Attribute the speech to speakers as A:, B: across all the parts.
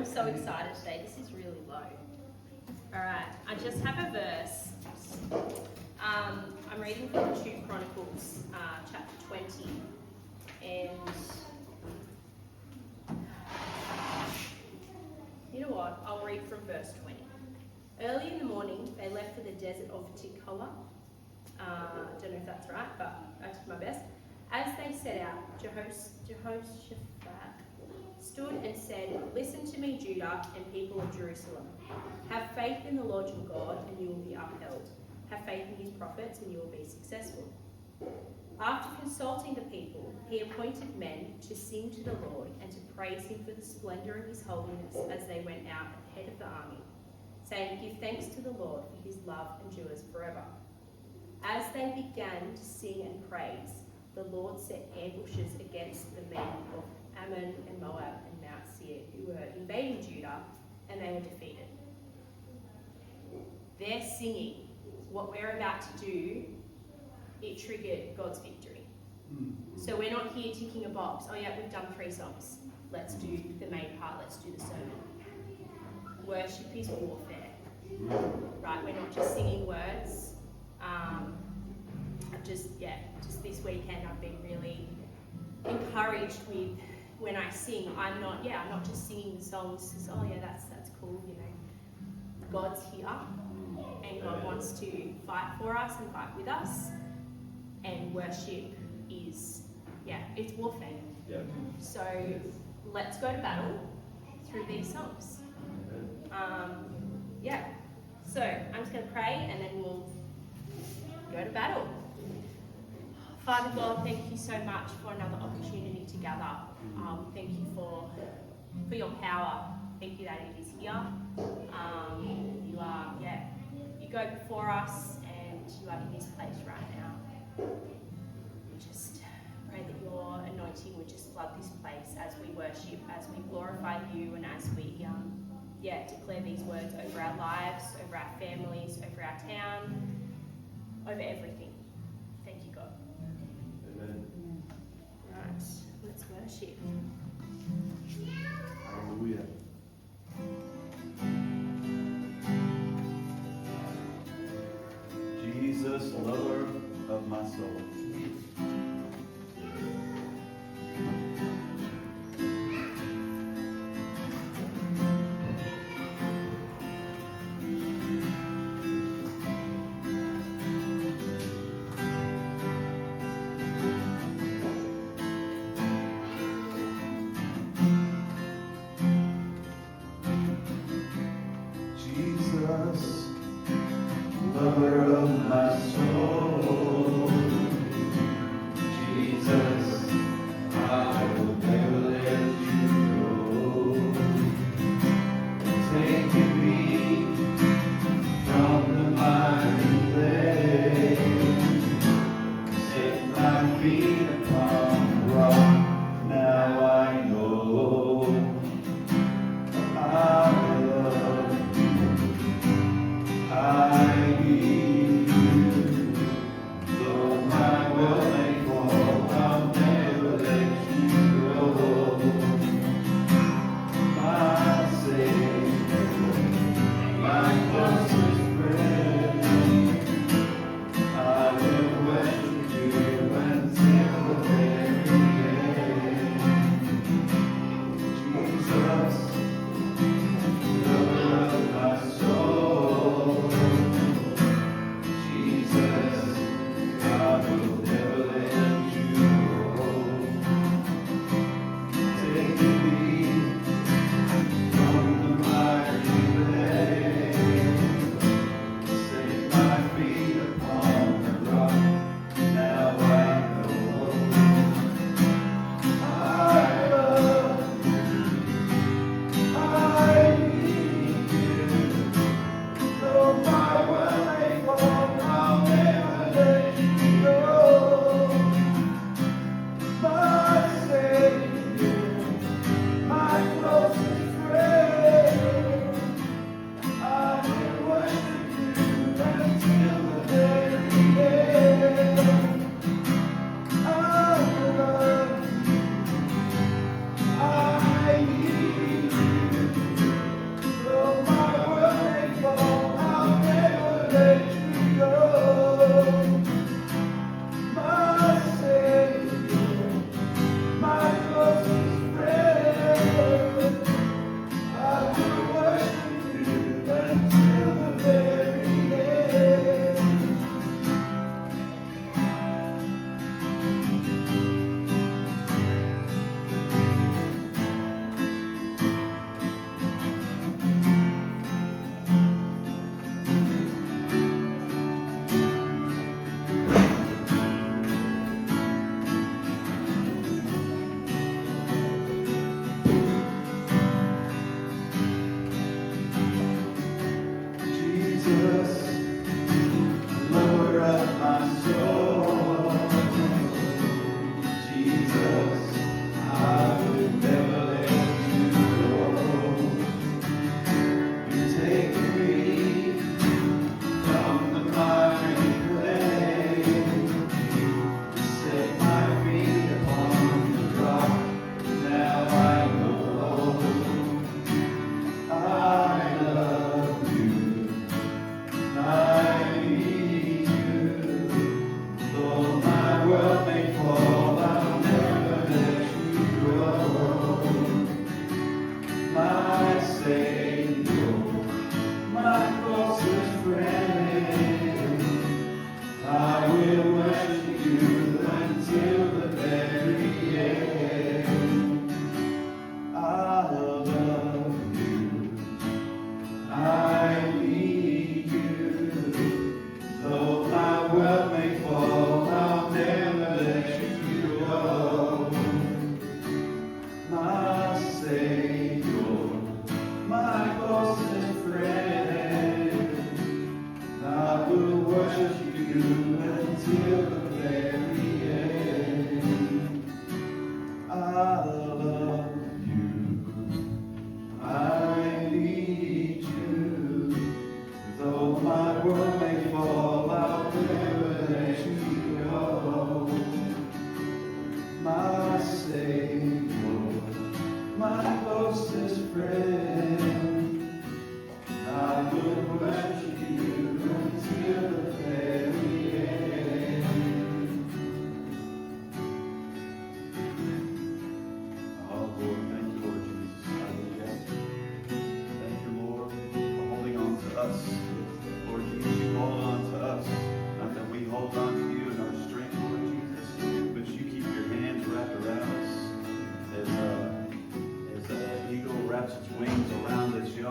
A: so excited today. This is really low. Alright, I just have a verse. I'm reading from 2 Chronicles, chapter 20. And you know what? I'll read from verse 20. Early in the morning, they left for the desert of Tekoa. Don't know if that's right, but I did my best. As they set out, Jehoshaphat stood and said, "Listen to me, Judah and people of Jerusalem. Have faith in the Lord your God, and you will be upheld. Have faith in his prophets, and you will be successful." After consulting the people, he appointed men to sing to the Lord and to praise him for the splendour of his holiness as they went out ahead of the army, saying, "Give thanks to the Lord, for his love endures forever." As they began to sing and praise, the Lord set ambushes against the men of Ammon and Moab and Mount Seir, who were invading Judah, and they were defeated. Their singing, what we're about to do, it triggered God's victory. So we're not here ticking a box. Oh yeah, we've done 3 songs. Let's do the main part. Let's do the sermon. Worship is warfare, right? We're not just singing words. Just this weekend I've been really encouraged with when I sing. I'm not just singing the songs. Just, oh yeah, that's cool. You know, God's here, and God wants to fight for us and fight with us. And worship is, it's warfare.
B: Yeah.
A: So let's go to battle through these songs. So I'm just going to pray and then we'll go to battle. Father God, thank you so much for another opportunity to gather. Thank you for your power. Thank you that it is here. You go before us and you are in this place right now. We just pray that your anointing would just flood this place as we worship, as we glorify you, and as we declare these words over our lives, over our families, over our town, over everything. Thank you, God.
B: Amen.
A: Right, let's worship.
B: Hallelujah. Jesus, lover of my soul. Jesus, lover of my soul. Jesus, I will never let you go. Taking me from the miry clay, set my feet upon the rock. Now I know I love you. I need you.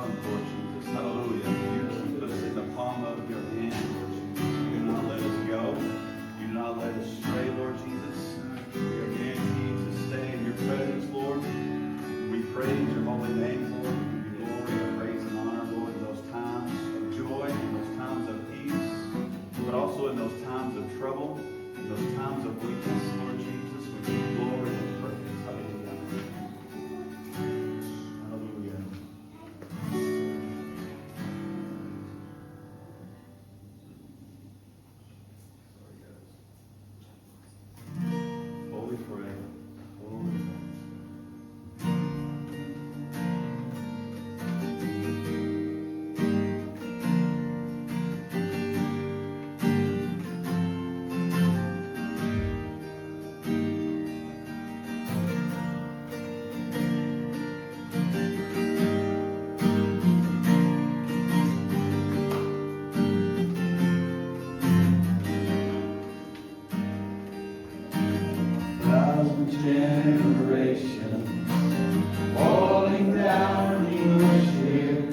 B: month, Lord Jesus. Hallelujah. You put us in the palm of your hand, Lord Jesus. You do not let us go. You do not let us stray, Lord Jesus. We are guaranteed to stay in your presence, Lord. We praise your holy name, Lord. We give you glory, praise, and honor, Lord, in those times of joy, in those times of peace, but also in those times of trouble, in those times of weakness, Lord Jesus. We give you glory and praise. Hallelujah. Hallelujah. Holy forever. Holy forever. Thousand generations falling down in worship,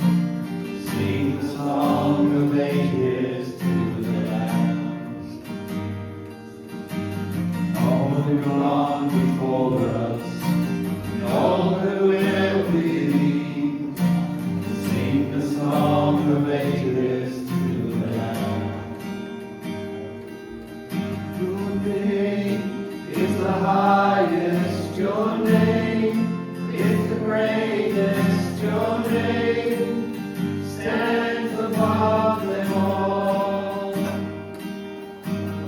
B: sing the song of ages to the last. All who have gone before us, and all who will believe, sing the song of ages to the last. Your name is the highest, your name is the greatest, your name stands above them all.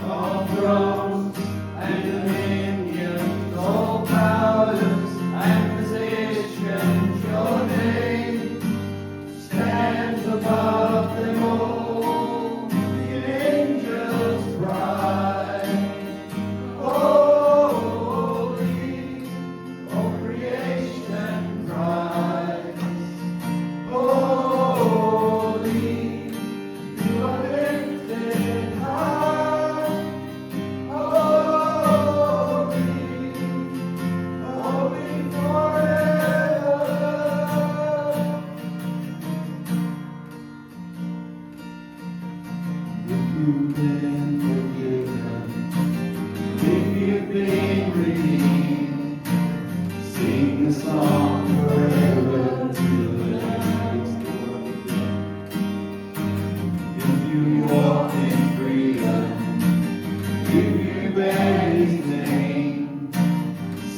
B: All thrones and dominions, all powers and positions, your name stands above them all. The angels cry, holy, all creation cries, holy, you are lifted high, holy, holy forever. If you've been forgiven, if you've been redeemed, sing the song forever to the Lamb. If you walk in freedom, if you bear His name,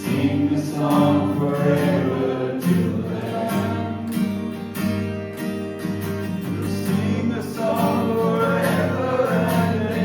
B: sing the song forever to the Lamb. Sing the song forever and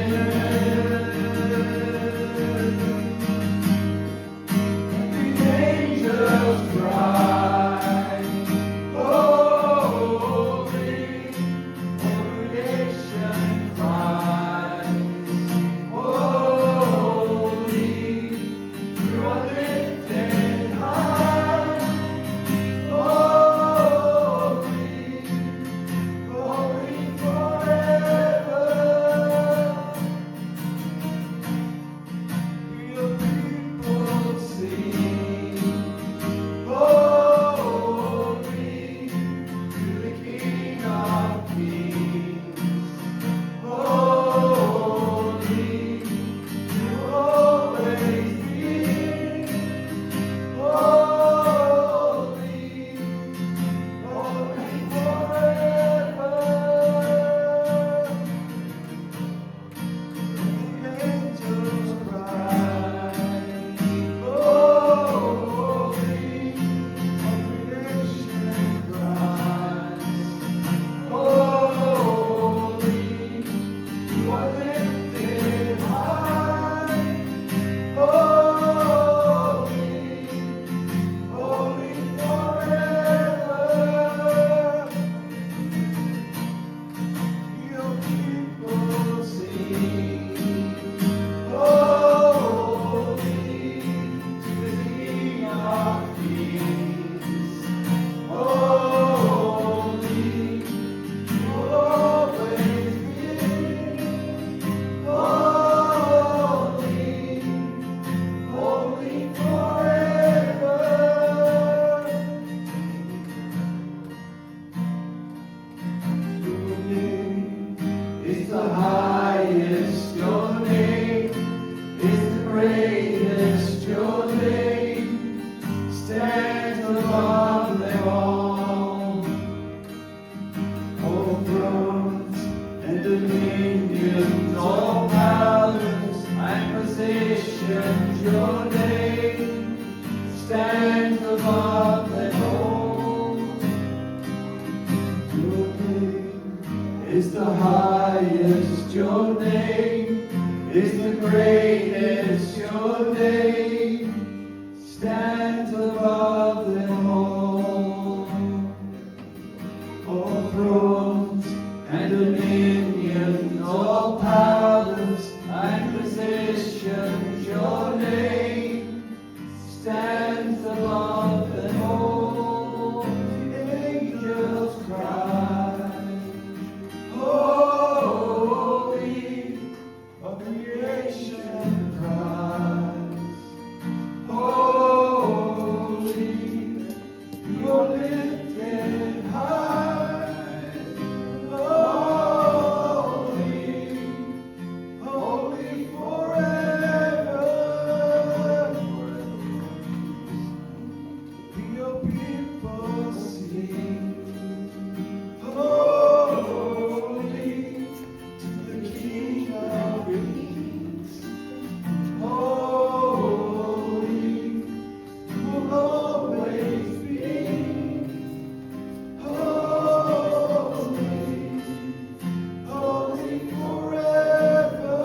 C: all thrones and dominions, all powers and positions. Your name stands above them all. Your name is the highest. Your name is the greatest. Your name stands above them all. All thrones and dominions, all powers and positions. Your name stands above them all. The angels cry, holy, all creation cries, holy, you're lifted high, holy, holy forever. Your people sing, holy, the King of Kings, holy, will always be, holy, holy forever.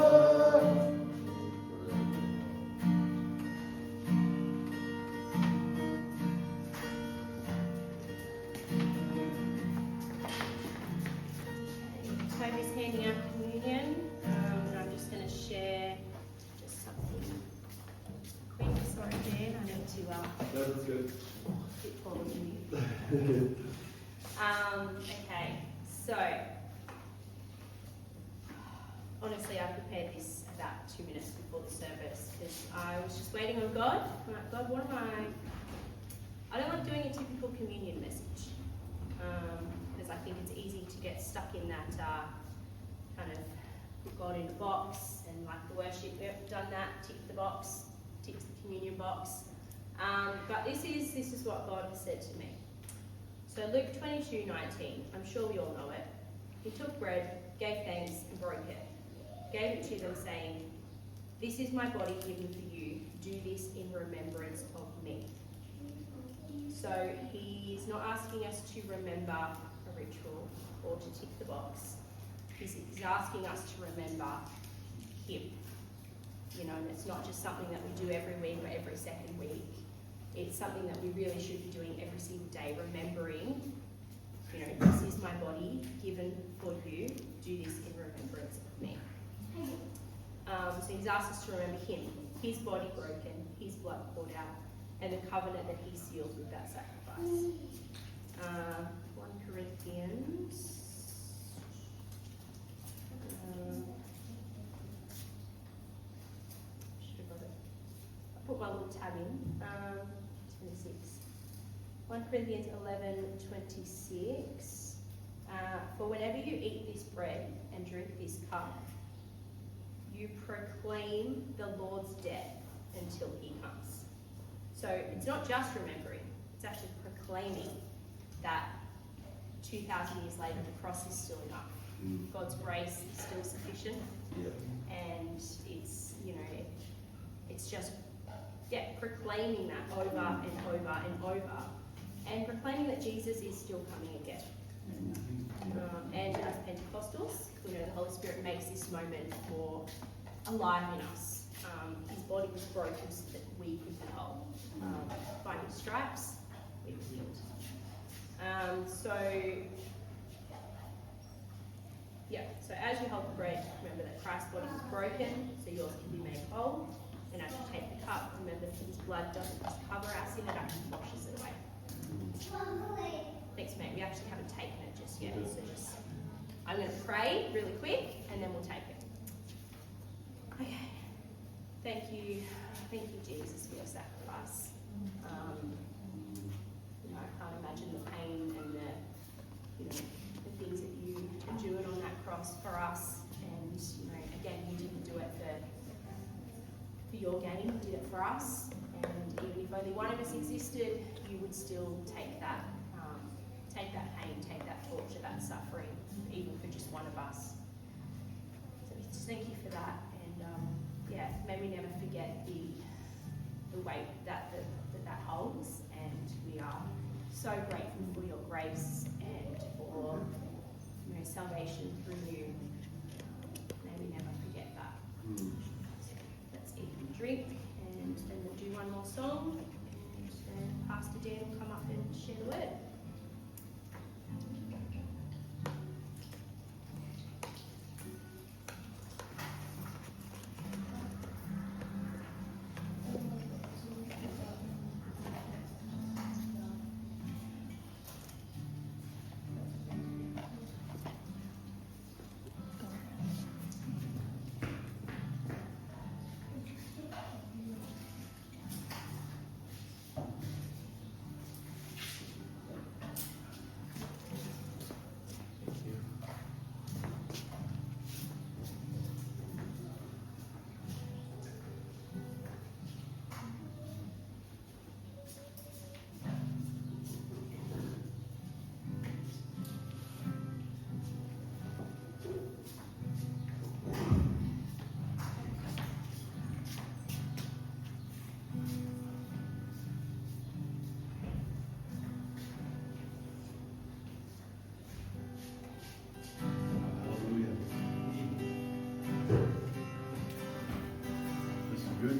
A: Toby's handing out communion, and I'm just going to share just something quick. Sorry, Dan, I need to
C: That's good.
A: sit forward with you. Okay, so honestly, I prepared this about 2 minutes before the service because I was just waiting on God. I'm like, God, what am I don't like doing a typical communion message because I think it's easy to get stuck in that kind of put God in a box and like the worship, we've done that, tick the box, ticks the communion box. But this is what God has said to me. So Luke 22:19, I'm sure we all know it. He took bread, gave thanks, and broke it. Gave it to them, saying, "This is my body given for you. Do this in remembrance of me." So he's not asking us to remember a ritual or to tick the box. He's asking us to remember him. You know, and it's not just something that we do every week or every second week. It's something that we really should be doing every single day, remembering, you know, this is my body given for you. Do this in remembrance of me. So he's asked us to remember him, his body broken, his blood poured out, and the covenant that he sealed with that sacrifice. 1 Corinthians. Should have got it. I put my little tab in. 26. 1 Corinthians 11:26. For whenever you eat this bread and drink this cup, you proclaim the Lord's death until he comes. So it's not just remembering, it's actually proclaiming that 2,000 years later the cross is still enough. God's grace is still sufficient. And it's, you know, it's just, proclaiming that over and over and over. And proclaiming that Jesus is still coming again. And as Pentecostals, you know, the Holy Spirit makes this moment more alive in us. His body was broken so that we could be whole. By his stripes, we were healed. So as you hold the bread, remember that Christ's body was broken so yours can be made whole. And as you take the cup, remember that his blood doesn't just cover our sin, it actually washes it away. Thanks, mate. We actually haven't taken it just yet. So I'm going to pray really quick and then we'll take it. Okay. Thank you, Jesus, for your sacrifice. I can't imagine the pain and the things that you endured on that cross for us. And again, you didn't do it for your gain; you did it for us. And even if only one of us existed, you would still take that pain, take that torture, that suffering. suffering, even for just one of us. So just thank you for that, and yeah, may we never forget the weight that that holds, and we are so grateful for your grace and for salvation through you. May we never forget that. So let's eat and drink, and then we'll do one more song, and then Pastor Dan will come up and share the word.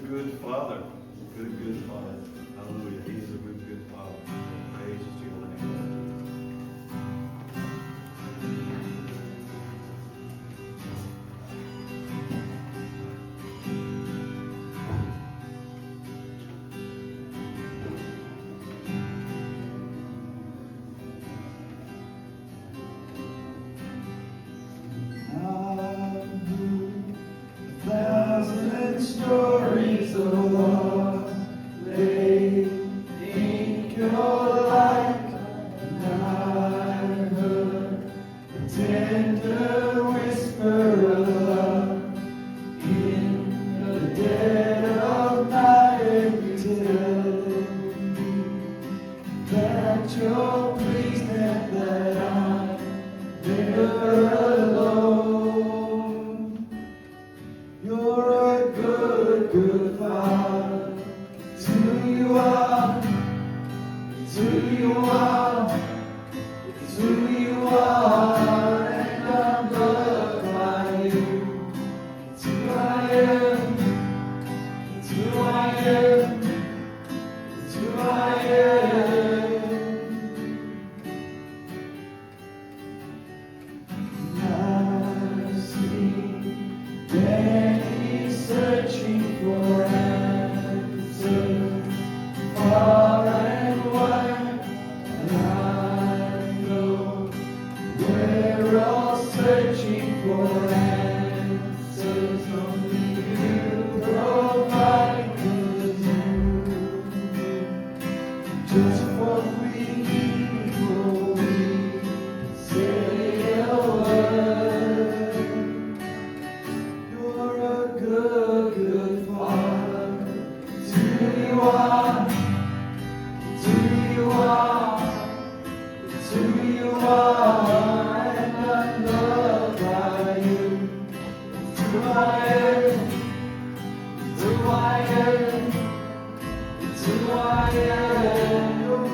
B: Good Father. Good Father. Hallelujah. He is a good Father. Praise to your name.
C: Stories of love, they think you're like, and I heard the tender whisper of love in the dead of night, and you tell me that you're pleased and that I'm never alone. You're a good Father. It's who you are. It's who you are. It's who you are. And I'm loved by you. It's who I am. It's who I am. It's who I am. I see many searching for answers far and wide, and I know we're all searching for answers. Only you provide, 'cause you just what we need before we say a word. You're a good Father. It's who you are. It's who you are. It's who you are. And I'm loved by you. It's who I am. It's who I am. It's who I am. You're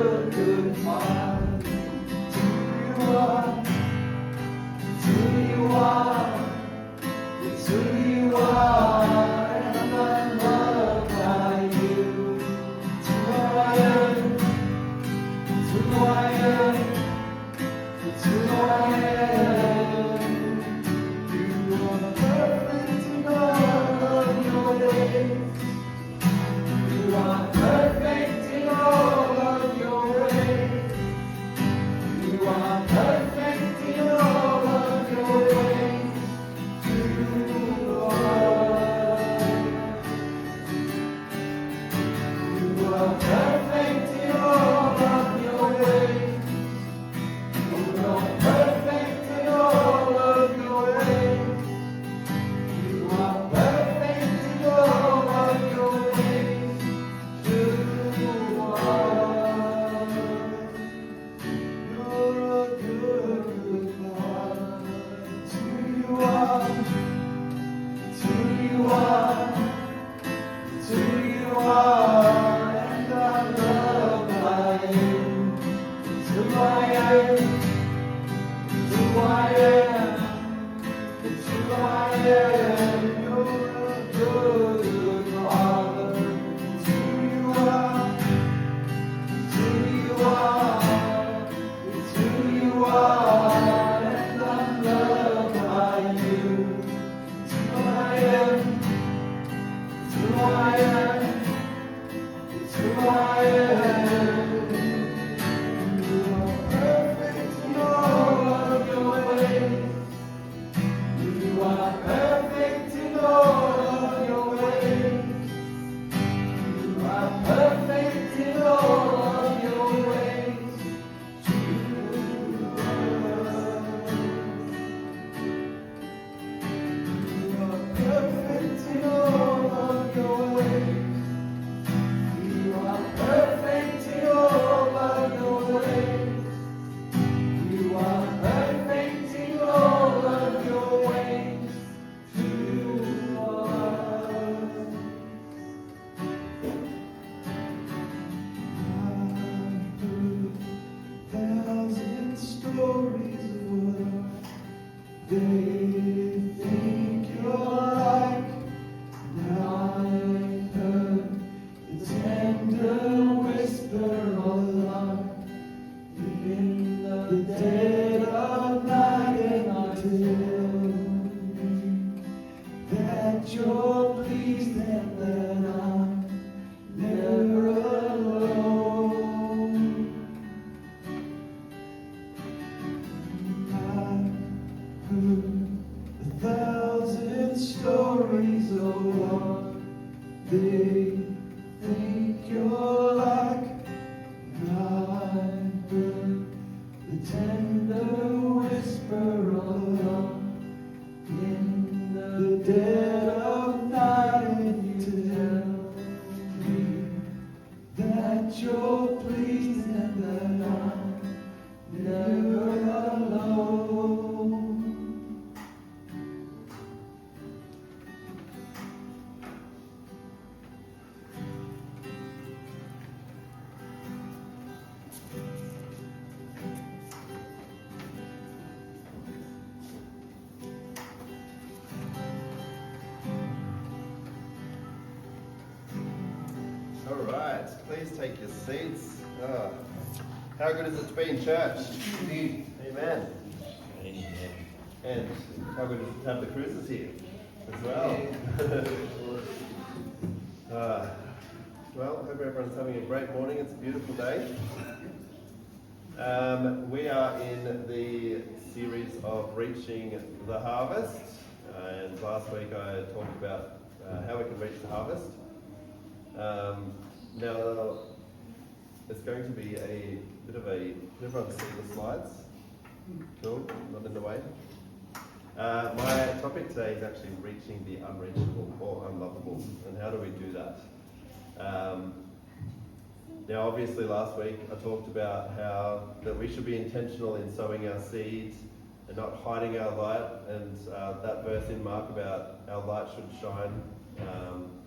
C: a good Father. It's who you are. It's who you are. It's who you are, and I'm loved by you. It's who I am. It's who I am. It's who I am. You are perfect in all of your ways. You are perfect in all of your ways. You are perfect in all of your ways. You are perfect in all of your ways. You are perfect dead of night and until that you're pleased and that I'm never alone. I've heard 1,000 stories of what they think you're like. I've heard the tender whisper of love in the dead of night, and you tell me that you're pleased and that I'm never alone.
D: All right, please take your seats. How good has it been, church? Amen. And how good is it to have the cruises here as well? Well, hope everyone's having a great morning. It's a beautiful day. We are in the series of Reaching the Harvest. And last week I talked about how we can reach the harvest. Now, it's going to be a bit of a, did everyone see the slides? Cool, not in the way. My topic today is actually reaching the unreachable or unlovable, and how do we do that? Now, obviously last week I talked about how that we should be intentional in sowing our seeds and not hiding our light, and that verse in Mark about our light should shine,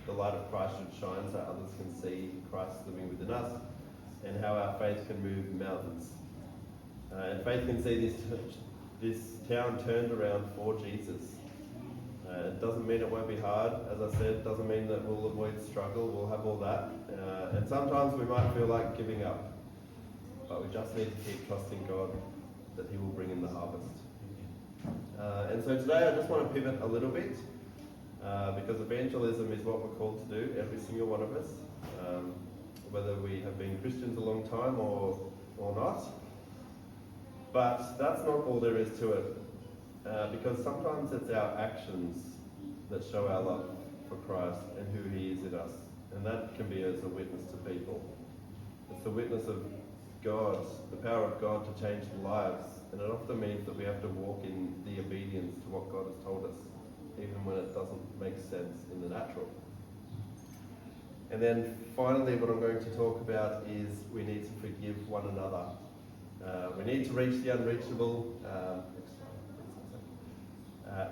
D: the light of Christ should shine so others can see Christ living within us, and how our faith can move mountains. And faith can see this town turned around for Jesus. It doesn't mean it won't be hard, as I said. It doesn't mean that we'll avoid struggle. We'll have all that. And sometimes we might feel like giving up. But we just need to keep trusting God that He will bring in the harvest. And so today I just want to pivot a little bit, because evangelism is what we're called to do, every single one of us, whether we have been Christians a long time or not. But that's not all there is to it, because sometimes it's our actions that show our love for Christ and who He is in us, and that can be as a witness to people. It's the witness of God, the power of God to change lives, and it often means that we have to walk in the obedience to what God has told us, even when it doesn't make sense in the natural. And then finally, what I'm going to talk about is we need to forgive one another. We need to reach the unreachable,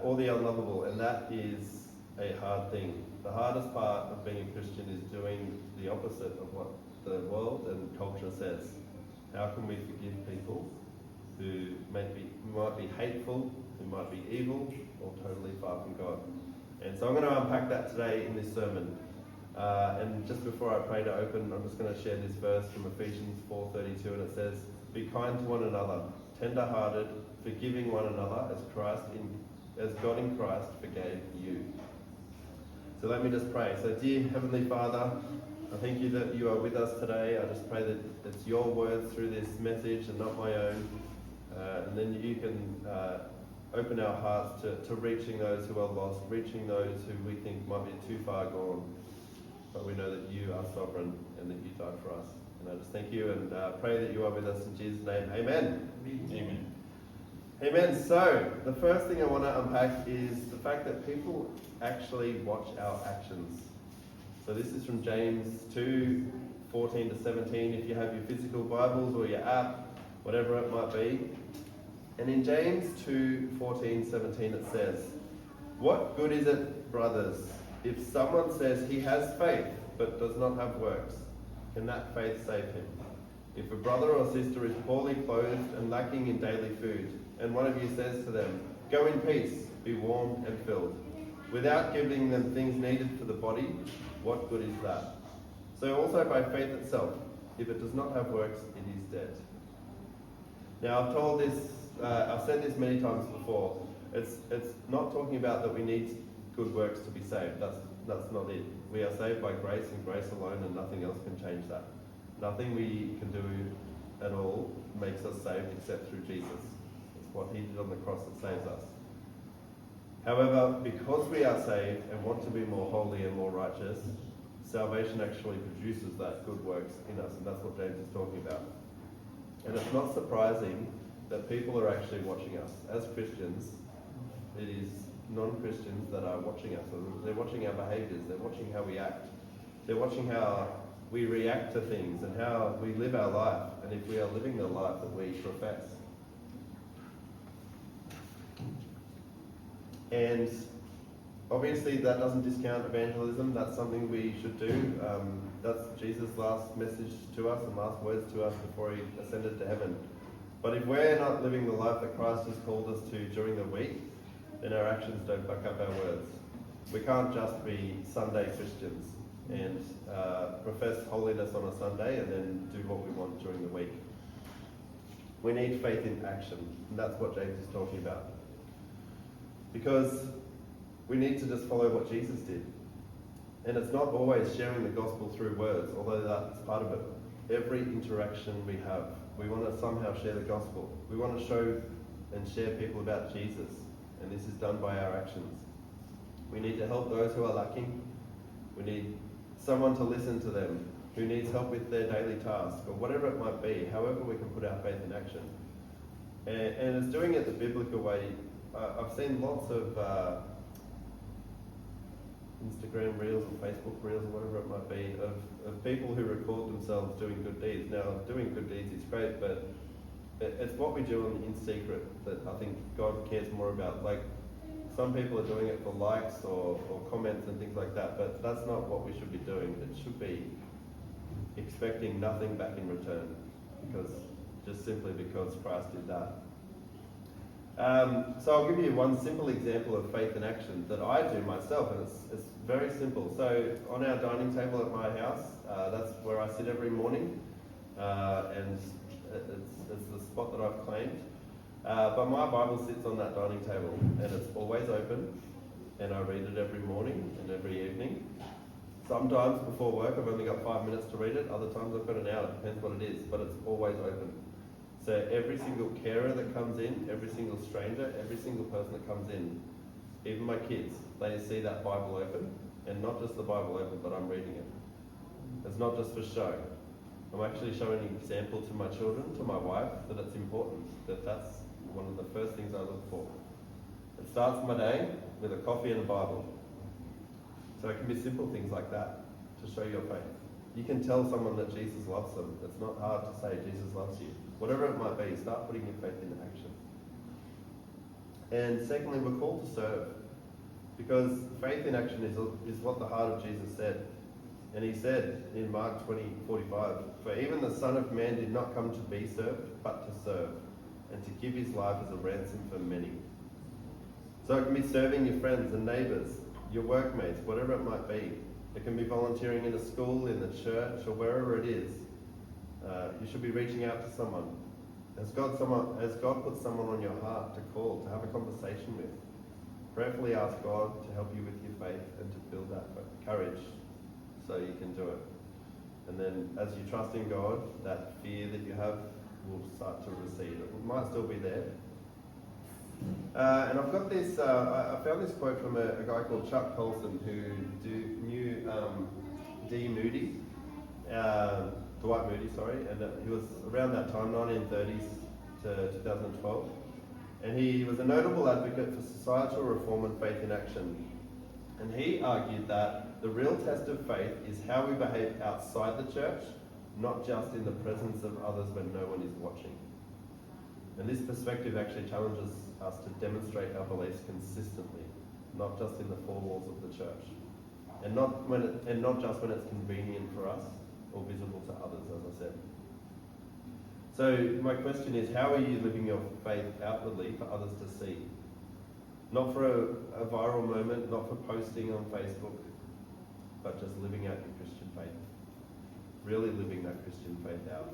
D: or the unlovable, and that is a hard thing. The hardest part of being a Christian is doing the opposite of what the world and culture says. How can we forgive people who might be hateful, who might be evil, or totally far from God? And so I'm going to unpack that today in this sermon. And just before I pray to open, I'm just going to share this verse from Ephesians 4:32, and it says, "Be kind to one another, tender-hearted, forgiving one another as God in Christ forgave you." So let me just pray. So dear Heavenly Father, I thank you that you are with us today. I just pray that it's your words through this message and not my own. And then you can open our hearts to reaching those who are lost, reaching those who we think might be too far gone. But we know that you are sovereign and that you died for us. And I just thank you and pray that you are with us in Jesus' name. Amen.
B: Amen.
D: Amen. So, the first thing I want to unpack is the fact that people actually watch our actions. So this is from James 2:14 to 17, if you have your physical Bibles or your app, whatever it might be. And in James 2:14-17 it says, "What good is it, brothers, if someone says he has faith but does not have works? Can that faith save him? If a brother or sister is poorly clothed and lacking in daily food, and one of you says to them, 'Go in peace, be warmed and filled,' without giving them things needed for the body, what good is that? So also by faith itself, if it does not have works, it is dead." Now, I've told this, I've said this many times before. It's not talking about that we need good works to be saved. That's not it. We are saved by grace and grace alone, and nothing else can change that. Nothing we can do at all makes us saved except through Jesus. It's what he did on the cross that saves us. However, because we are saved and want to be more holy and more righteous, salvation actually produces that good works in us, and that's what James is talking about. And it's not surprising that people are actually watching us. As Christians, it is non-Christians that are watching us. They're watching our behaviours, they're watching how we act, they're watching how we react to things and how we live our life, and if we are living the life that we profess. And obviously that doesn't discount evangelism. That's something we should do. That's Jesus' last message to us and last words to us before he ascended to heaven. But if we're not living the life that Christ has called us to during the week, then our actions don't back up our words. We can't just be Sunday Christians and profess holiness on a Sunday and then do what we want during the week. We need faith in action, and that's what James is talking about. Because we need to just follow what Jesus did. And it's not always sharing the gospel through words, although that's part of it. Every interaction we have, we want to somehow share the gospel. We want to show and share people about Jesus, and this is done by our actions. We need to help those who are lacking. We need someone to listen to them who needs help with their daily task, or whatever it might be, however we can put our faith in action. And it's doing it the biblical way. I've seen lots of Instagram reels or Facebook reels or whatever it might be of people who record themselves doing good deeds. Now, doing good deeds is great, but it's what we do in secret that I think God cares more about. Like, some people are doing it for likes or comments and things like that, but that's not what we should be doing. It should be expecting nothing back in return, just simply because Christ did that. So I'll give you one simple example of faith in action that I do myself, and it's very simple. So on our dining table at my house, that's where I sit every morning, and it's the spot that I've claimed. But my Bible sits on that dining table, and it's always open, and I read it every morning and every evening. Sometimes before work I've only got 5 minutes to read it, other times I've got an hour, it depends what it is, but it's always open. So every single carer that comes in, every single stranger, every single person that comes in, even my kids, they see that Bible open, and not just the Bible open, but I'm reading it. It's not just for show. I'm actually showing an example to my children, to my wife, that it's important, that's one of the first things I look for. It starts my day with a coffee and a Bible. So it can be simple things like that to show your faith. You can tell someone that Jesus loves them. It's not hard to say Jesus loves you. Whatever it might be, start putting your faith into action. And secondly, we're called to serve. Because faith in action is what the heart of Jesus said. And he said in Mark 20:45, "For even the Son of Man did not come to be served, but to serve, and to give his life as a ransom for many." So it can be serving your friends and neighbours, your workmates, whatever it might be. It can be volunteering in a school, in the church, or wherever it is. You should be reaching out to someone. Has God put someone on your heart to call, to have a conversation with? Prayerfully ask God to help you with your faith and to build that courage so you can do it. And then as you trust in God, that fear that you have will start to recede. It might still be there. And I've got this, I found this quote from a guy called Chuck Colson who knew D. Moody, Dwight Moody, sorry, and he was around that time, 1930s to 2012. And he was a notable advocate for societal reform and faith in action. And he argued that the real test of faith is how we behave outside the church, not just in the presence of others when no one is watching. And this perspective actually challenges us to demonstrate our beliefs consistently, not just in the four walls of the church, and not just when it's convenient for us or visible to others, as I said. So my question is, how are you living your faith outwardly for others to see? Not for a viral moment, not for posting on Facebook, but just living out your Christian faith. Really living that Christian faith out.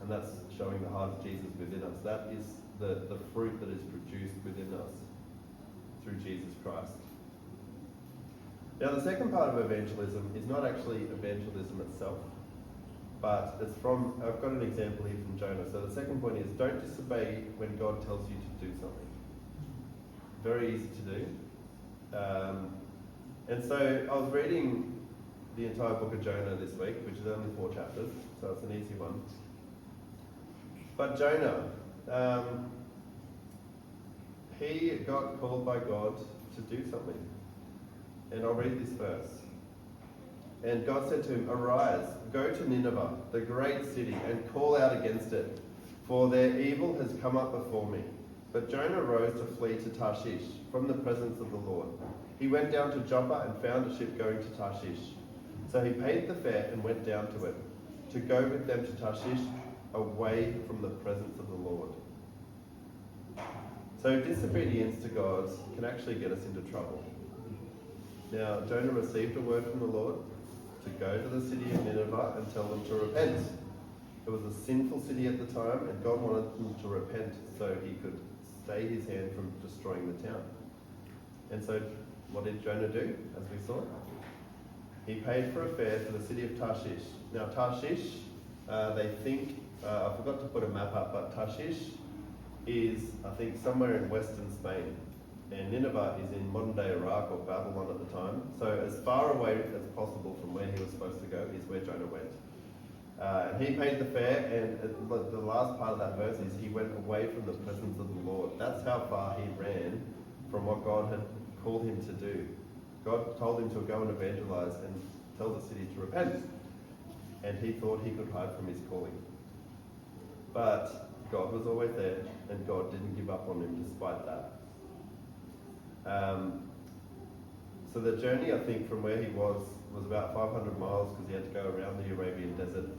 D: And that's showing the heart of Jesus within us. That is the fruit that is produced within us through Jesus Christ. Now, the second part of evangelism is not actually evangelism itself, but it's from, I've got an example here from Jonah. So the second point is, don't disobey when God tells you to do something. Very easy to do. And so I was reading the entire book of Jonah this week, which is only 4 chapters, so it's an easy one. But Jonah, he got called by God to do something. And I'll read this verse. And God said to him, "Arise, go to Nineveh, the great city, and call out against it, for their evil has come up before me." But Jonah rose to flee to Tarshish from the presence of the Lord. He went down to Joppa and found a ship going to Tarshish. So he paid the fare and went down to it, to go with them to Tarshish, away from the presence of the Lord. So disobedience to God can actually get us into trouble. Now, Jonah received a word from the Lord to go to the city of Nineveh and tell them to repent. It was a sinful city at the time, and God wanted them to repent so he could stay his hand from destroying the town. And so, what did Jonah do, as we saw? He paid for a fare to the city of Tarshish. Now, Tarshish, they think, I forgot to put a map up, but Tarshish is, I think, somewhere in western Spain. And Nineveh is in modern-day Iraq or Babylon at the time. So as far away as possible from where he was supposed to go is where Jonah went. And he paid the fare, and the last part of that verse is he went away from the presence of the Lord. That's how far he ran from what God had called him to do. God told him to go and evangelize and tell the city to repent. And he thought he could hide from his calling. But God was always there, and God didn't give up on him despite that. So the journey, I think, from where he was about 500 miles because he had to go around the Arabian desert.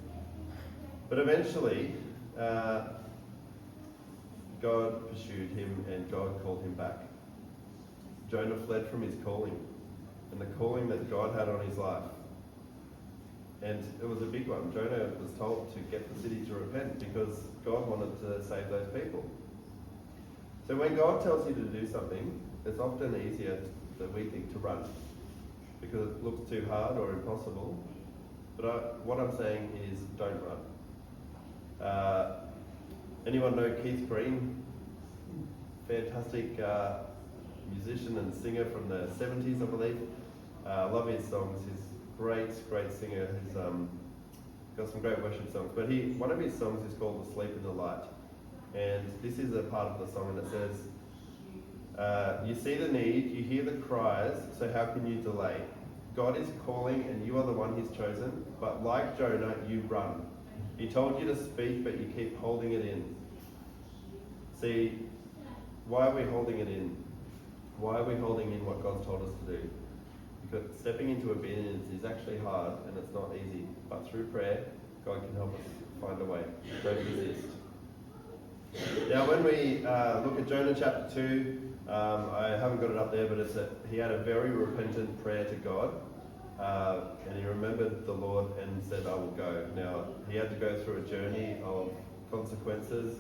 D: But eventually, God pursued him and God called him back. Jonah fled from his calling and the calling that God had on his life. And it was a big one. Jonah was told to get the city to repent because God wanted to save those people. So when God tells you to do something, it's often easier than we think to run because it looks too hard or impossible. But what I'm saying is don't run. Anyone know Keith Green? Fantastic musician and singer from the 70s, I believe. I love his songs. He's great singer. He's got some great worship songs. But one of his songs is called "Asleep in the Light." And this is a part of the song that says, "You see the need, you hear the cries, so how can you delay? God is calling and you are the one he's chosen, but like Jonah, you run. He told you to speak, but you keep holding it in." See, why are we holding it in? Why are we holding in what God's told us to do? Because stepping into obedience is actually hard and it's not easy, but through prayer, God can help us find a way. Don't resist. Now, when we look at Jonah chapter 2, I haven't got it up there, but he had a very repentant prayer to God, and he remembered the Lord and said, "I will go." Now, he had to go through a journey of consequences.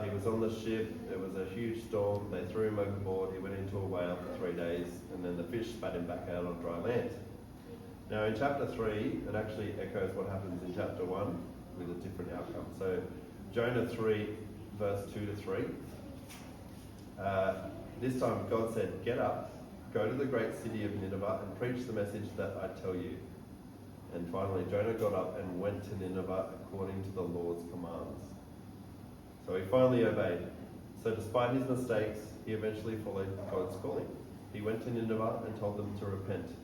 D: He was on the ship, there was a huge storm, they threw him overboard, he went into a whale for 3 days, and then the fish spat him back out on dry land. Now, in chapter 3, it actually echoes what happens in chapter 1 with a different outcome. So, Jonah 3, verse 2 to 3. This time God said, "Get up, go to the great city of Nineveh and preach the message that I tell you." And finally, Jonah got up and went to Nineveh according to the Lord's commands. So he finally obeyed. So despite his mistakes, he eventually followed God's calling. He went to Nineveh and told them to repent.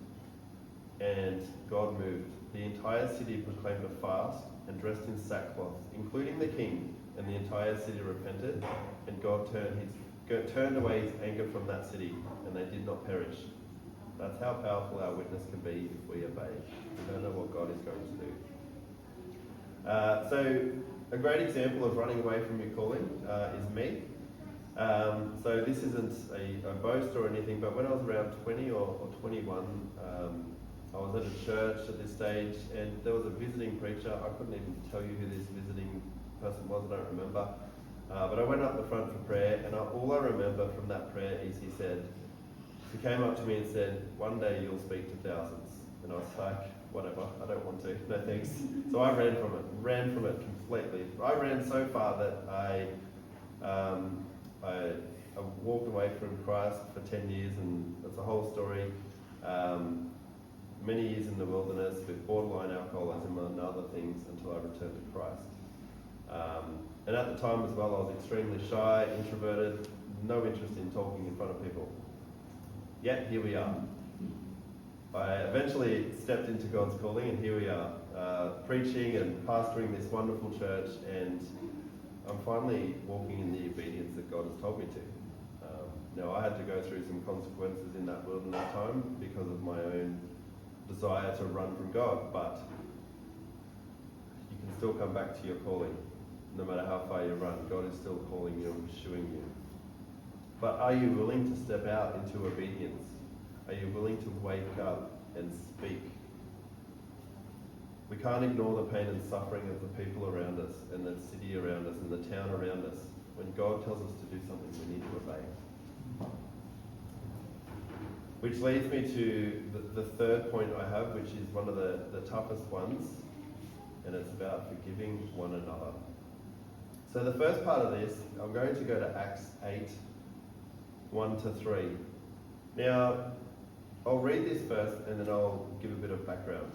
D: And God moved. The entire city proclaimed a fast and dressed in sackcloth, including the king, and the entire city repented, and God turned away his anger from that city, and they did not perish. That's how powerful our witness can be if we obey. We don't know what God is going to do. So a great example of running away from your calling is me. So this isn't a boast or anything, but when I was around 20 or 21, I was at a church at this stage, and there was a visiting preacher. I couldn't even tell you who this visiting person was, I don't remember. But I went up the front for prayer, and all I remember from that prayer is he came up to me and said, one day you'll speak to thousands. And I was like, whatever, I don't want to, no thanks. So I ran from it completely. I ran so far that I walked away from Christ for 10 years, and it's a whole story. Many years in the wilderness with borderline alcoholism and other things until I returned to Christ. And at the time as well, I was extremely shy, introverted, no interest in talking in front of people. Yet here we are. I eventually stepped into God's calling, and here we are, preaching and pastoring this wonderful church, and I'm finally walking in the obedience that God has told me to. Now, I had to go through some consequences in that wilderness time because of my own desire to run from God, but you can still come back to your calling. No matter how far you run, God is still calling you and pursuing you. But are you willing to step out into obedience? Are you willing to wake up and speak? We can't ignore the pain and suffering of the people around us and the city around us and the town around us. When God tells us to do something, we need to obey. Which leads me to the third point I have, which is one of the toughest ones, and it's about forgiving one another. So the first part of this, I'm going to go to Acts 8, 1-3. Now, I'll read this first and then I'll give a bit of background.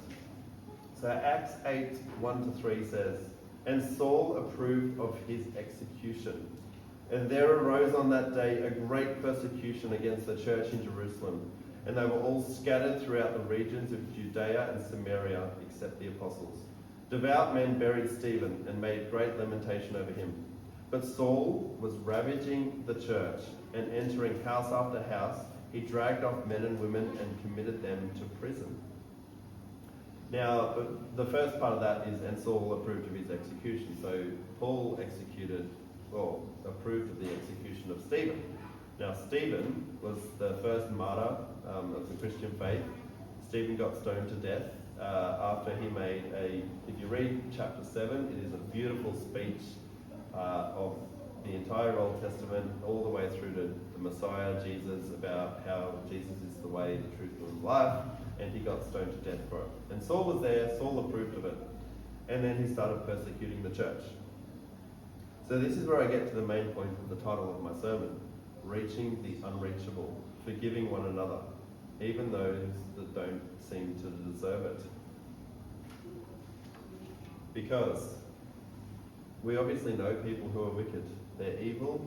D: So Acts 8, 1-3 says, "And Saul approved of his execution. And there arose on that day a great persecution against the church in Jerusalem, and they were all scattered throughout the regions of Judea and Samaria, except the apostles. Devout men buried Stephen and made great lamentation over him. But Saul was ravaging the church, and entering house after house, he dragged off men and women and committed them to prison." Now, the first part of that is, and Saul approved of his execution. So Paul approved of the execution of Stephen. Now, Stephen was the first martyr of the Christian faith. Stephen got stoned to death after he made if you read chapter 7, it is a beautiful speech of the entire Old Testament, all the way through to the Messiah, Jesus, about how Jesus is the way, the truth, and the life, and he got stoned to death for it. And Saul was there, Saul approved of it, and then he started persecuting the church. So this is where I get to the main point of the title of my sermon, reaching the unreachable, forgiving one another, even those that don't seem to deserve it. Because we obviously know people who are wicked. They're evil,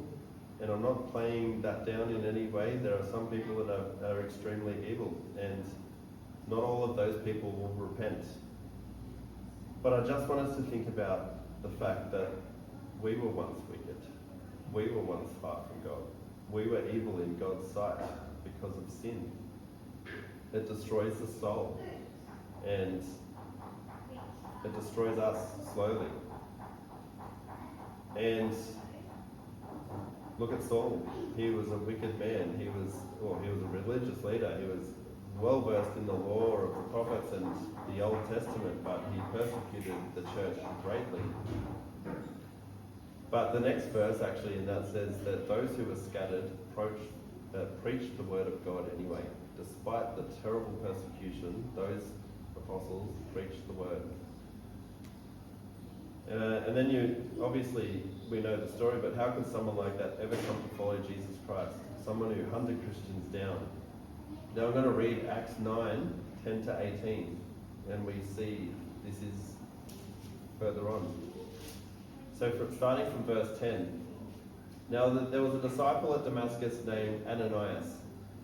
D: and I'm not playing that down in any way. There are some people that are extremely evil, and not all of those people will repent. But I just want us to think about the fact that we were once wicked. We were once far from God. We were evil in God's sight because of sin. It destroys the soul, and it destroys us slowly. And look at Saul. He was a wicked man. He was a religious leader. He was well versed in the law of the prophets and the Old Testament, but he persecuted the church greatly. But the next verse actually in that says that those who were scattered preached the word of God anyway. Despite the terrible persecution, those apostles preached the word. And then we know the story, but how could someone like that ever come to follow Jesus Christ? Someone who hunted Christians down. Now I'm going to read Acts 9, 10-18, and we see this is further on. So starting from verse 10. Now there was a disciple at Damascus named Ananias,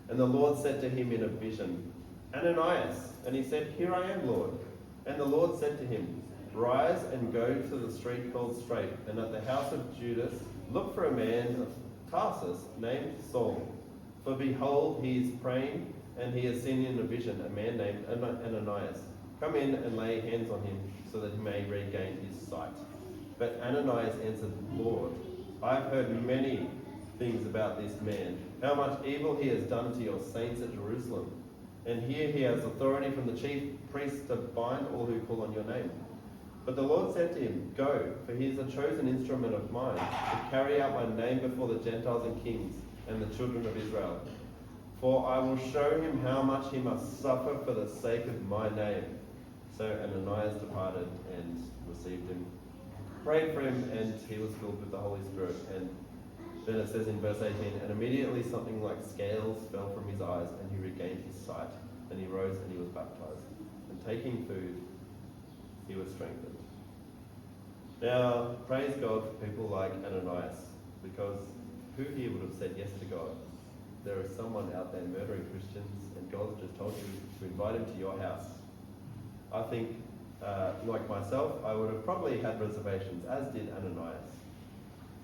D: and the Lord said to him in a vision, "Ananias." And he said, "Here I am, Lord." And the Lord said to him, "Rise and go to the street called Straight, and at the house of Judas look for a man of Tarsus named Saul. For behold, he is praying, and he has seen in a vision a man named Ananias. Come in and lay hands on him, so that he may regain his sight." But Ananias answered, "Lord, I have heard many things about this man, how much evil he has done to your saints at Jerusalem. And here he has authority from the chief priests to bind all who call on your name." But the Lord said to him, Go, for he is a chosen instrument of mine, to carry out my name before the Gentiles and kings and the children of Israel. For I will show him how much he must suffer for the sake of my name. So Ananias departed and received him, prayed for him, and he was filled with the Holy Spirit. And then it says in verse 18, and immediately something like scales fell from his eyes, and he regained his sight. And he rose and he was baptized. And taking food, he was strengthened. Now, praise God for people like Ananias, because who here would have said yes to God? There is someone out there murdering Christians, and God just told you to invite him to your house. I think, like myself, I would have probably had reservations, as did Ananias.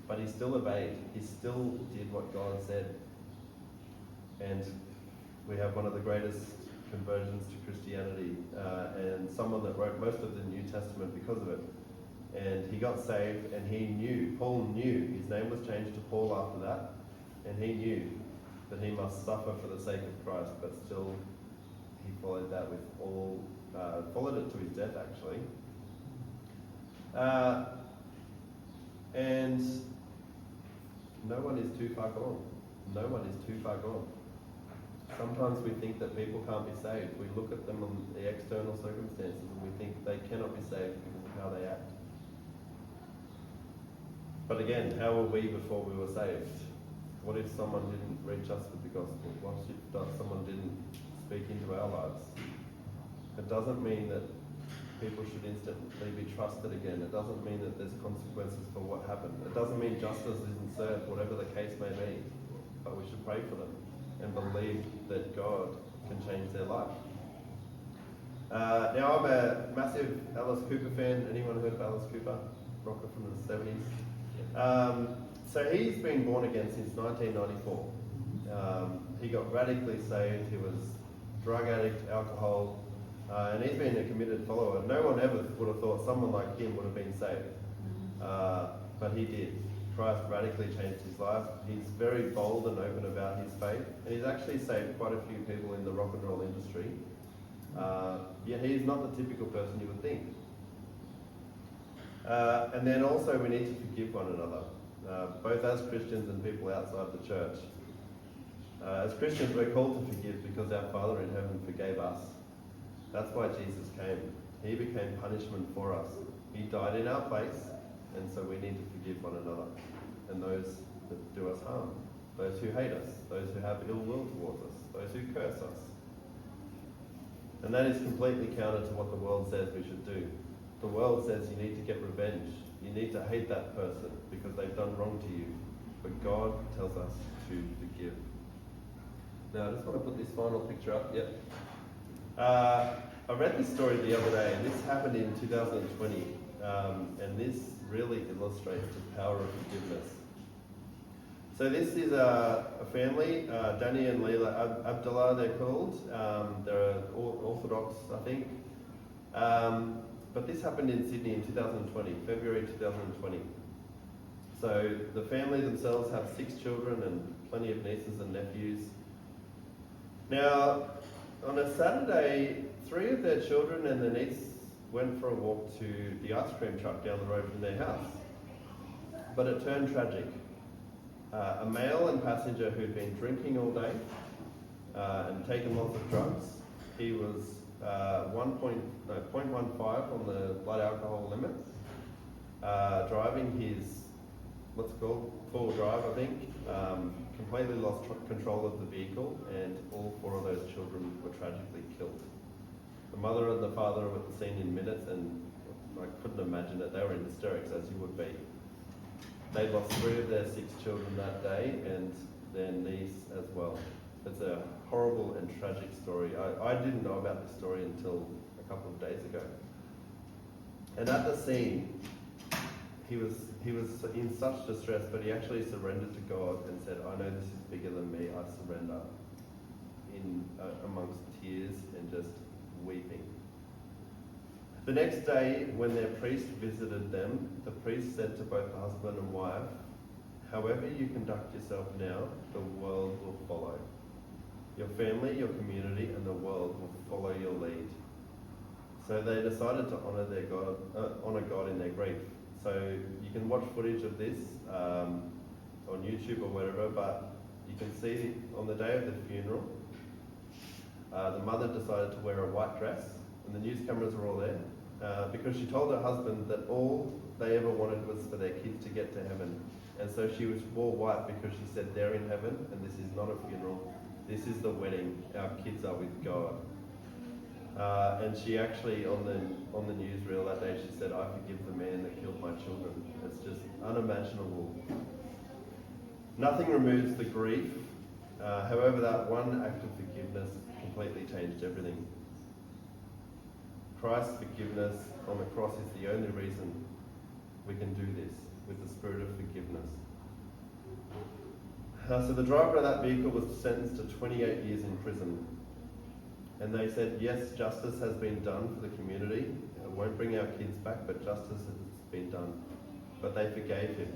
D: But he still obeyed. He still did what God said. And we have one of the greatest conversions to Christianity, and someone that wrote most of the New Testament because of it. And he got saved, and he knew, Paul knew, his name was changed to Paul after that, and he knew that he must suffer for the sake of Christ, but still he followed that with all, followed it to his death actually. And no one is too far gone. No one is too far gone. Sometimes we think that people can't be saved. We look at them on the external circumstances and we think they cannot be saved because of how they act. But again, how were we before we were saved? What if someone didn't reach us with the gospel? What if someone didn't speak into our lives? It doesn't mean that people should instantly be trusted again. It doesn't mean that there's consequences for what happened. It doesn't mean justice isn't served, whatever the case may be. But we should pray for them and believe that God can change their life. Now, I'm a massive Alice Cooper fan. Anyone heard of Alice Cooper? Rocker from the 70s. So he's been born again since 1994. He got radically saved. He was drug addict, alcohol, and he's been a committed follower. No one ever would have thought someone like him would have been saved, but he did. Christ radically changed his life. He's very bold and open about his faith, and he's actually saved quite a few people in the rock and roll industry. Yet he's not the typical person you would think. And then also we need to forgive one another, both as Christians and people outside the church. As Christians, we're called to forgive because our Father in heaven forgave us. That's why Jesus came. He became punishment for us. He died in our place, and so we need to forgive one another and those that do us harm, those who hate us, those who have ill will towards us, those who curse us. And that is completely counter to what the world says we should do. The world says you need to get revenge. You need to hate that person because they've done wrong to you. But God tells us to forgive. Now, I just want to put this final picture up. Yep. I read this story the other day, and this happened in 2020. And this really illustrates the power of forgiveness. So this is a family, Danny and Leila Abdullah, they're called. They're Orthodox, I think. But this happened in Sydney in 2020, February 2020. So the family themselves have 6 children and plenty of nieces and nephews. Now, on a Saturday, 3 of their children and their niece went for a walk to the ice cream truck down the road from their house. But it turned tragic. A male and passenger who'd been drinking all day and taken lots of drugs. He was 0.15 on the blood alcohol limit. Driving his, what's it called, full drive, I think. Completely lost control of the vehicle, and all 4 of those children were tragically killed. The mother and the father were at the scene in minutes, and I couldn't imagine it. They were in hysterics, as you would be. They lost 3 of their 6 children that day, and their niece as well. It's a horrible and tragic story. I didn't know about this story until a couple of days ago. And at the scene, he was in such distress, but he actually surrendered to God and said, I know this is bigger than me, I surrender, in amongst tears and just weeping. The next day, when their priest visited them, the priest said to both the husband and wife, however you conduct yourself now, the world will follow. Your family, your community, and the world will follow your lead. So they decided to honor God in their grief. So you can watch footage of this on YouTube or whatever, but you can see on the day of the funeral, the mother decided to wear a white dress, and the news cameras were all there, because she told her husband that all they ever wanted was for their kids to get to heaven. And so she wore white because she said they're in heaven, and this is not a funeral, this is the wedding, our kids are with God. And she actually, on the newsreel that day, she said, "I forgive the man that killed my children." It's just unimaginable. Nothing removes the grief. However, that one act of forgiveness completely changed everything. Christ's forgiveness on the cross is the only reason we can do this, with the spirit of forgiveness. So the driver of that vehicle was sentenced to 28 years in prison. And they said, yes, justice has been done for the community. It won't bring our kids back, but justice has been done. But they forgave him.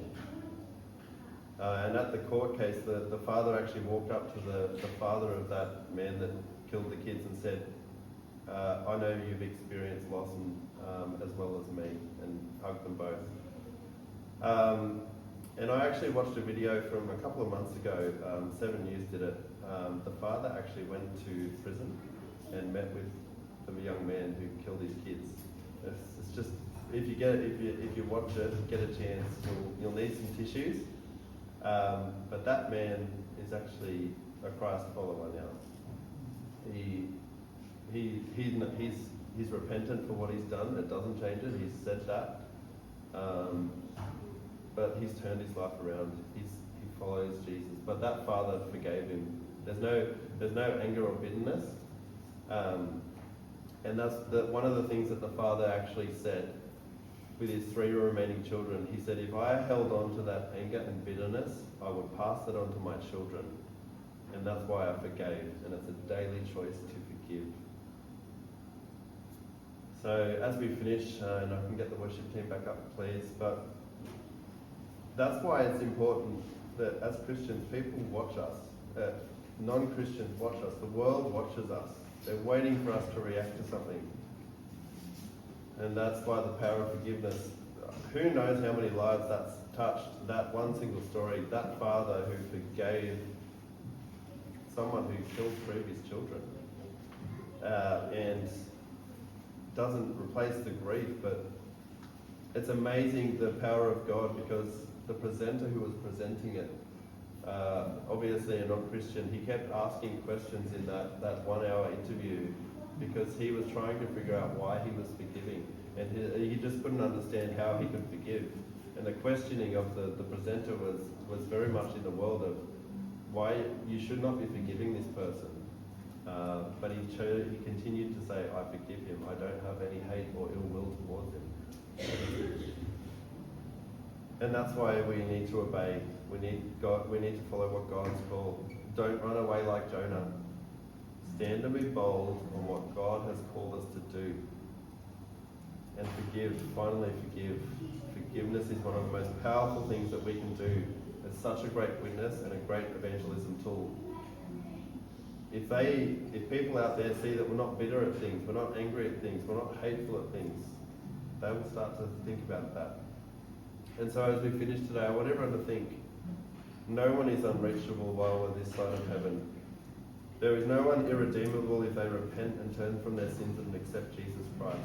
D: And at the court case, the father actually walked up to the father of that man that killed the kids and said, I know you've experienced loss as well as me, and hugged them both. And I actually watched a video from a couple of months ago, 7 News did it. The father actually went to prison and met with the young man who killed his kids. It's just, if you watch it, get a chance, you'll need some tissues. But that man is actually a Christ follower now. He's repentant for what he's done. It doesn't change it. He's said that. But he's turned his life around. He follows Jesus. But that father forgave him. There's no anger or bitterness. And that's one of the things that the father actually said with his 3 remaining children. He said, if I held on to that anger and bitterness, I would pass it on to my children. And that's why I forgave. And it's a daily choice to forgive. So as we finish, and I can get the worship team back up, please. But that's why it's important that as Christians, people watch us. Non-Christians watch us. The world watches us. They're waiting for us to react to something. And that's why the power of forgiveness. Who knows how many lives that's touched? That one single story, that father who forgave someone who killed 3 of his children. And doesn't replace the grief, but it's amazing the power of God, because the presenter who was presenting it, obviously a non-Christian, he kept asking questions in that 1 hour interview because he was trying to figure out why he was forgiving, and he just couldn't understand how he could forgive. And the questioning of the presenter was very much in the world of why you should not be forgiving this person. But he continued to say, I forgive him. I don't have any hate or ill will towards him. And that's why we need to obey. We need to follow what God's called. Don't run away like Jonah. Stand and be bold on what God has called us to do. And forgive. Finally forgive. Forgiveness is one of the most powerful things that we can do. It's such a great witness and a great evangelism tool. If people out there see that we're not bitter at things, we're not angry at things, we're not hateful at things, they will start to think about that. And so as we finish today, I want everyone to think, no one is unreachable while we're this side of heaven. There is no one irredeemable if they repent and turn from their sins and accept Jesus Christ.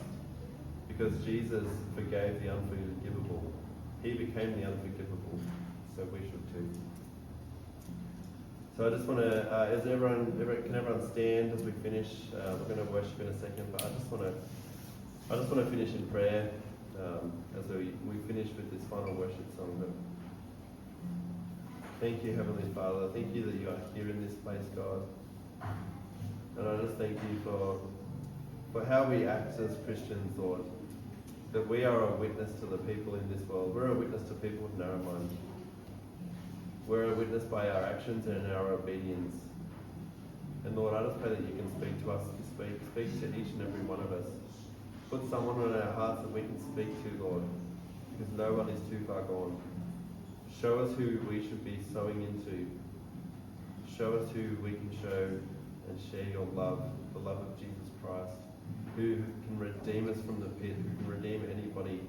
D: Because Jesus forgave the unforgivable. He became the unforgivable. So we should too. So I just want to, can everyone stand as we finish? We're going to worship in a second, but I just want to finish in prayer as we finish with this final worship song. But thank you, Heavenly Father. Thank you that you are here in this place, God. And I just thank you for how we act as Christians, Lord. That we are a witness to the people in this world. We're a witness to people with narrow minds. We're a witness by our actions and our obedience. And Lord, I just pray that you can speak to us this week. Speak to each and every one of us. Put someone on our hearts that we can speak to, Lord. Because no one is too far gone. Show us who we should be sowing into. Show us who we can show and share your love, the love of Jesus Christ. who can redeem us from the pit, who can redeem anybody.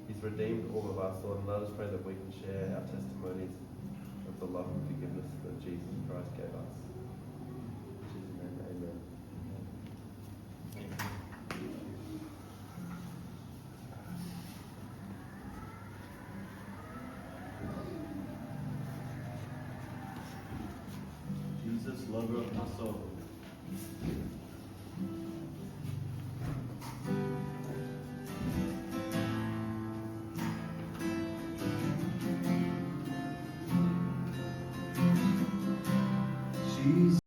D: He's redeemed all of us, Lord, and let us pray that we can share our testimonies of the love and forgiveness that Jesus Christ gave us. In Jesus' name, amen.
B: Jesus, lover of my soul.
C: She's